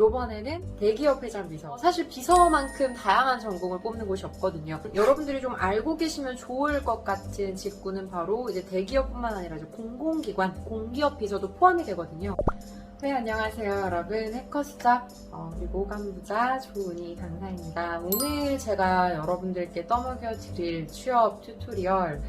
요번에는 대기업 회장 비서. 사실 비서만큼 다양한 전공을 뽑는 곳이 없거든요. 여러분들이 좀 알고 계시면 좋을 것 같은 직군은 바로 이제 대기업뿐만 아니라 이제 공공기관, 공기업 비서도 포함이 되거든요. 네, 안녕하세요 여러분. 해커수작 그리고 호감부자 조은희 강사입니다. 오늘 제가 여러분들께 떠먹여 드릴 취업 튜토리얼,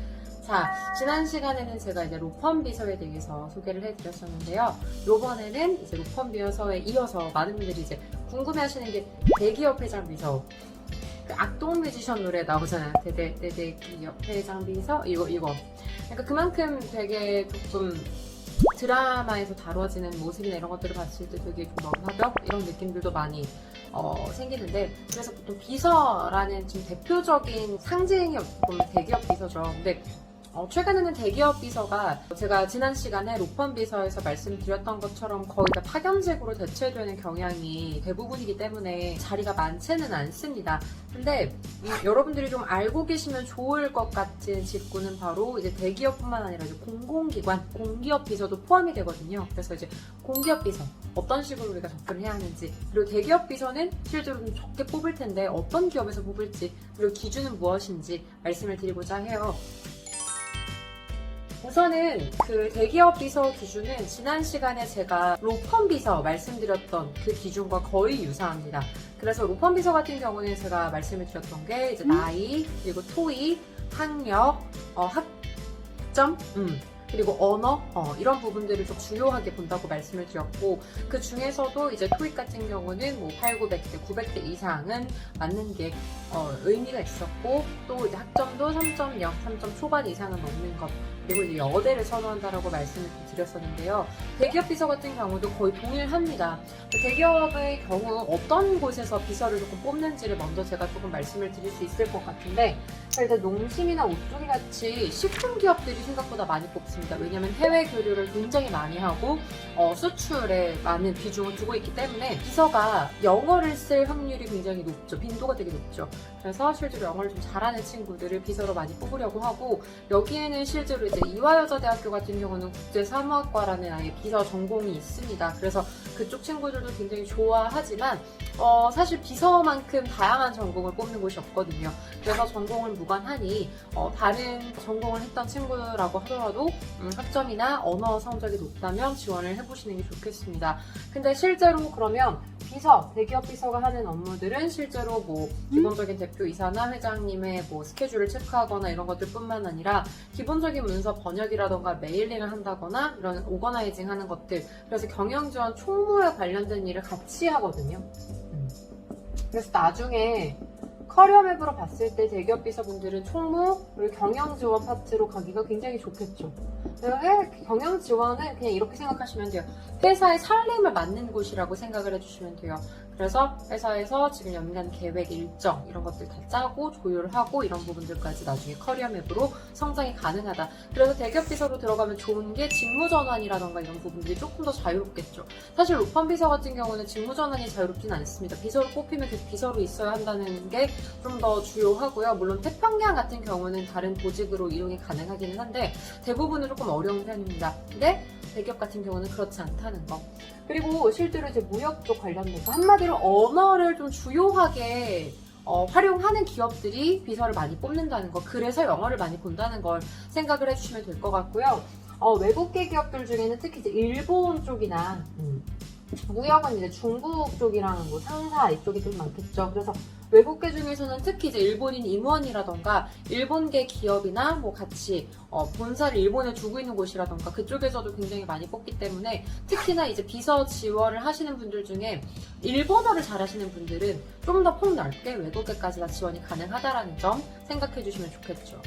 자, 지난 시간에는 제가 이제 로펌 비서에 대해서 소개를 해드렸었는데요. 요번에는 이제 로펌 비서에 이어서 많은 분들이 이제 궁금해하시는 게 대기업 회장 비서. 그 악동 뮤지션 노래 나오잖아요. 대기업 회장 비서 이거. 그러니까 그만큼 되게 조금 드라마에서 다뤄지는 모습이나 이런 것들을 봤을 때 되게 좀 너무하다 이런 느낌들도 많이 생기는데, 그래서 보통 비서라는 좀 대표적인 상징이 조금 대기업 비서죠. 근데 최근에는 대기업 비서가 제가 지난 시간에 로펌 비서에서 말씀드렸던 것처럼 거의 다 파견직으로 대체되는 경향이 대부분이기 때문에 자리가 많지는 않습니다. 근데 여러분들이 좀 알고 계시면 좋을 것 같은 직군은 바로 이제 대기업뿐만 아니라 이제 공공기관, 공기업 비서도 포함이 되거든요. 그래서 이제 공기업 비서 어떤 식으로 우리가 접근을 해야 하는지, 그리고 대기업 비서는 실제로 좀 적게 뽑을 텐데 어떤 기업에서 뽑을지, 그리고 기준은 무엇인지 말씀을 드리고자 해요. 우선은 그 대기업 비서 기준은 지난 시간에 제가 로펌 비서 말씀드렸던 그 기준과 거의 유사합니다. 그래서 로펌 비서 같은 경우는 제가 말씀을 드렸던 게 이제 나이, 그리고 토익, 학력, 학점, 그리고 언어, 이런 부분들을 좀 중요하게 본다고 말씀을 드렸고, 그 중에서도 이제 토익 같은 경우는 뭐 8, 900대, 900대 이상은 맞는 게 의미가 있었고, 또 이제 학점도 3.0, 3점 초반 이상은 넘는 것, 그리고 이제 여대를 선호한다라고 말씀을 드렸었는데요. 대기업 비서 같은 경우도 거의 동일합니다. 대기업의 경우 어떤 곳에서 비서를 조금 뽑는지를 먼저 제가 조금 말씀을 드릴 수 있을 것 같은데, 일단 농심이나 오뚜기 같이 식품 기업들이 생각보다 많이 뽑습니다. 왜냐하면 해외 교류를 굉장히 많이 하고 수출에 많은 비중을 두고 있기 때문에 비서가 영어를 쓸 확률이 굉장히 높죠. 빈도가 되게 높죠. 그래서 실제로 영어를 좀 잘하는 친구들을 비서로 많이 뽑으려고 하고, 여기에는 실제로 이제 이화여자대학교 같은 경우는 국제사무학과라는 아예 비서 전공이 있습니다. 그래서 그쪽 친구들도 굉장히 좋아하지만 사실 비서만큼 다양한 전공을 뽑는 곳이 없거든요. 그래서 전공을 무관하니 다른 전공을 했던 친구라고 하더라도 학점이나 언어 성적이 높다면 지원을 해보시는 게 좋겠습니다. 근데 실제로 그러면 비서, 대기업 비서가 하는 업무들은 실제로 뭐 기본적인 대표이사나 회장님의 뭐 스케줄을 체크하거나 이런 것들 뿐만 아니라 기본적인 문서 번역이라던가 메일링을 한다거나 이런 오거나이징 하는 것들, 그래서 경영지원 총무에 관련된 일을 같이 하거든요. 그래서 나중에 커리어맵으로 봤을 때 대기업 비서분들은 총무, 그리고 경영지원 파트로 가기가 굉장히 좋겠죠. 경영지원은 그냥 이렇게 생각하시면 돼요. 회사의 살림을 맡는 곳이라고 생각을 해주시면 돼요. 그래서 회사에서 지금 연간 계획, 일정 이런 것들 다 짜고 조율하고 이런 부분들까지 나중에 커리어맵으로 성장이 가능하다. 그래서 대기업 비서로 들어가면 좋은 게 직무전환이라던가 이런 부분들이 조금 더 자유롭겠죠. 사실 로펌 비서 같은 경우는 직무전환이 자유롭진 않습니다. 비서로 뽑히면 계속 비서로 있어야 한다는 게 좀 더 주요하고요. 물론 태평양 같은 경우는 다른 보직으로 이용이 가능하기는 한데 대부분은 조금 어려운 편입니다. 근데 대기업 같은 경우는 그렇지 않다는 거. 그리고 실제로 이제 무역 쪽 관련돼서 한마디로 언어를 좀 주요하게 활용하는 기업들이 비서를 많이 뽑는다는 거, 그래서 영어를 많이 본다는 걸 생각을 해주시면 될 것 같고요. 외국계 기업들 중에는 특히 이제 일본 쪽이나 무역은 이제 중국 쪽이랑 뭐 상사 이쪽이 좀 많겠죠. 그래서 외국계 중에서는 특히 이제 일본인 임원이라던가 일본계 기업이나 뭐 같이 본사를 일본에 두고 있는 곳이라던가 그쪽에서도 굉장히 많이 뽑기 때문에, 특히나 이제 비서 지원을 하시는 분들 중에 일본어를 잘하시는 분들은 좀 더 폭넓게 외국계까지 다 지원이 가능하다라는 점 생각해 주시면 좋겠죠.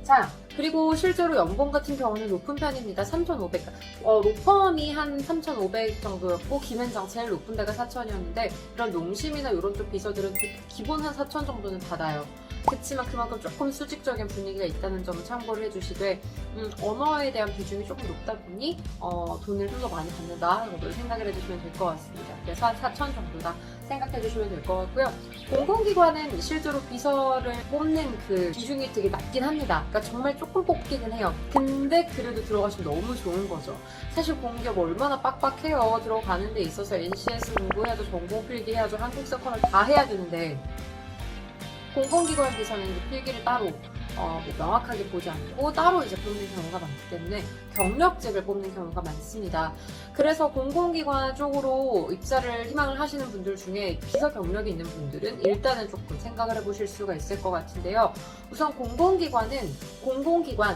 자, 그리고 실제로 연봉 같은 경우는 높은 편입니다. 3,500. 로펌이 한 3,500 정도였고, 김현장 제일 높은 데가 4,000이었는데, 이런 농심이나 이런 쪽 비서들은 기본 한 4,000 정도는 받아요. 그렇지만 그만큼 조금 수직적인 분위기가 있다는 점을 참고를 해주시되, 언어에 대한 비중이 조금 높다 보니 돈을 좀 더 많이 받는다 정도를 생각을 해주시면 될 것 같습니다. 그래서 한 4,000 정도다 생각해주시면 될 것 같고요. 공공기관은 실제로 비서를 뽑는 그 비중이 되게 낮긴 합니다. 그러니까 정말 조금 뽑기는 해요. 근데 그래도 들어가시면 너무 좋은 거죠. 사실 공기업 얼마나 빡빡해요. 들어가는 데 있어서 NCS 공부해야죠, 전공 필기해야죠, 한국사 커널 다 해야 되는데 공공기관 비서는 이제 필기를 따로 뭐 명확하게 보지 않고 따로 이제 뽑는 경우가 많기 때문에 경력직을 뽑는 경우가 많습니다. 그래서 공공기관 쪽으로 입사를 희망을 하시는 분들 중에 비서 경력이 있는 분들은 일단은 조금 생각을 해보실 수가 있을 것 같은데요. 우선 공공기관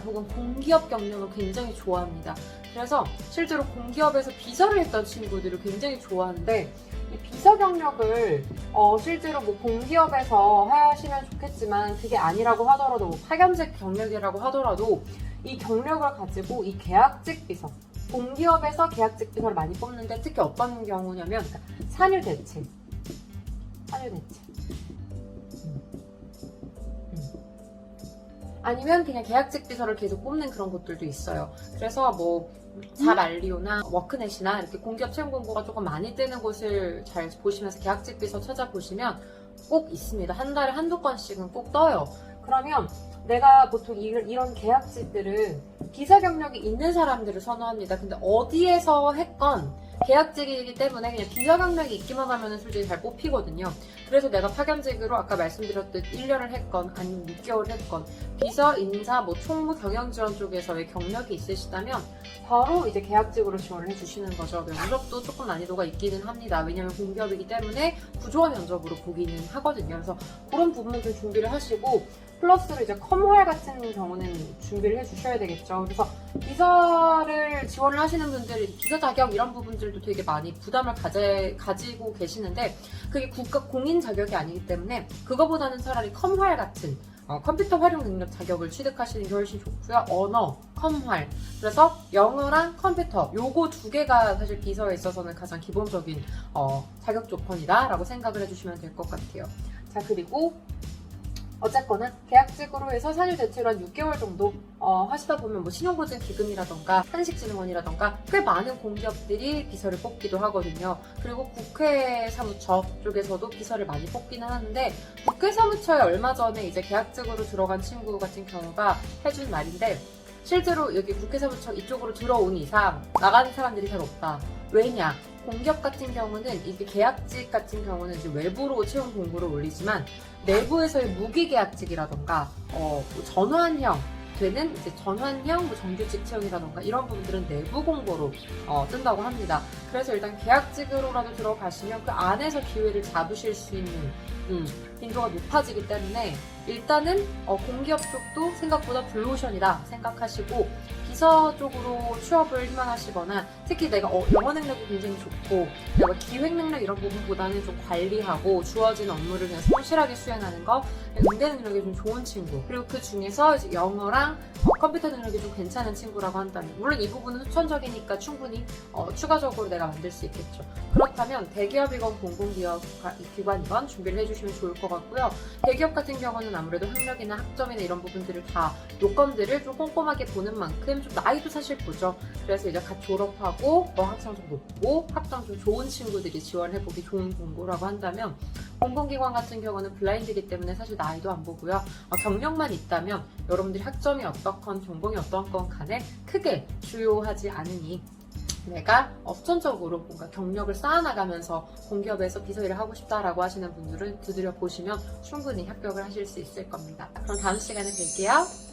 혹은 공기업 경력을 굉장히 좋아합니다. 그래서 실제로 공기업에서 비서를 했던 친구들을 굉장히 좋아하는데 이 비서 경력을 실제로 뭐 공기업에서 하시면 좋겠지만 그게 아니라고 하더라도 뭐 파견직 경력이라고 하더라도 이 경력을 가지고 이 계약직 비서 공기업에서 계약직 비서를 많이 뽑는데 특히 어떤 경우냐면 그러니까 산유 대책 아니면 그냥 계약직 비서를 계속 뽑는 그런 곳들도 있어요. 그래서 뭐 잡알리오나 워크넷이나 이렇게 공기업 채용 공고가 조금 많이 뜨는 곳을 잘 보시면서 계약직 비서 찾아보시면 꼭 있습니다. 한 달에 한두 건씩은 꼭 떠요. 그러면 내가 보통 이런 계약직들은 비서 경력이 있는 사람들을 선호합니다. 근데 어디에서 했건 계약직이기 때문에 그냥 비서 경력이 있기만 하면 솔직히 잘 뽑히거든요. 그래서 내가 파견직으로 아까 말씀드렸듯 1년을 했건 아니면 6개월 했건 비서, 인사, 뭐 총무, 경영지원 쪽에서의 경력이 있으시다면 바로 이제 계약직으로 지원을 해주시는 거죠. 면접도 조금 난이도가 있기는 합니다. 왜냐면 공기업이기 때문에 구조화 면접으로 보기는 하거든요. 그래서 그런 부분을 좀 준비를 하시고 플러스로 이제 컴활 같은 경우는 준비를 해주셔야 되겠죠. 그래서 비서를 지원을 하시는 분들이 비서 자격 이런 부분들도 되게 많이 부담을 가지고 계시는데 그게 국가 공인 자격이 아니기 때문에 그거보다는 차라리 컴활 같은 컴퓨터 활용 능력 자격을 취득하시는 게 훨씬 좋고요. 언어, 컴활. 그래서 영어랑 컴퓨터 요거 두 개가 사실 비서에 있어서는 가장 기본적인 자격 조건이다 라고 생각을 해주시면 될 것 같아요. 자, 그리고 어쨌거나 계약직으로 해서 산유 대체로 한 6개월 정도 하시다 보면 뭐 신용보증기금이라던가 한식진흥원이라던가 꽤 많은 공기업들이 비서를 뽑기도 하거든요. 그리고 국회 사무처 쪽에서도 비서를 많이 뽑기는 하는데 국회 사무처에 얼마 전에 이제 계약직으로 들어간 친구 같은 경우가 해준 말인데 실제로 여기 국회 사무처 이쪽으로 들어온 이상 나가는 사람들이 잘 없다. 왜냐? 공기업 같은 경우는 이게 계약직 같은 경우는 이제 외부로 채용 공고를 올리지만 내부에서의 무기계약직이라던가 전환형 되는 이제 전환형 뭐 정규직 채용이라던가 이런 부분들은 내부 공고로 뜬다고 합니다. 그래서 일단 계약직으로라도 들어가시면 그 안에서 기회를 잡으실 수 있는 빈도가 높아지기 때문에 일단은 공기업 쪽도 생각보다 블루오션이다 생각하시고 비서 쪽으로 취업을 희망하시거나 특히 내가 영어 능력이 굉장히 좋고 내가 기획 능력 이런 부분보다는 좀 관리하고 주어진 업무를 그냥 성실하게 수행하는 거 응대 능력이 좀 좋은 친구 그리고 그 중에서 이제 영어랑 컴퓨터 능력이 좀 괜찮은 친구라고 한다면 물론 이 부분은 후천적이니까 충분히 추가적으로 내가 만들 수 있겠죠. 그렇다면 대기업이건 공공기관이건 준비를 해주시면 좋을 것 같고요. 대기업 같은 경우는 아무래도 학력이나 학점이나 이런 부분들을 다 요건들을 좀 꼼꼼하게 보는 만큼 좀 나이도 사실 보죠. 그래서 이제 갓 졸업하고 학점 좀 높고 학점 좀 좋은 친구들이 지원해보기 좋은 공고라고 한다면 공공기관 같은 경우는 블라인드이기 때문에 사실 나이도 안 보고요. 경력만 있다면 여러분들이 학점이 어떻건 전공이 어떻건 간에 크게 주요하지 않으니 내가 후천적으로 뭔가 경력을 쌓아나가면서 공기업에서 비서 일을 하고 싶다라고 하시는 분들은 두드려 보시면 충분히 합격을 하실 수 있을 겁니다. 그럼 다음 시간에 뵐게요.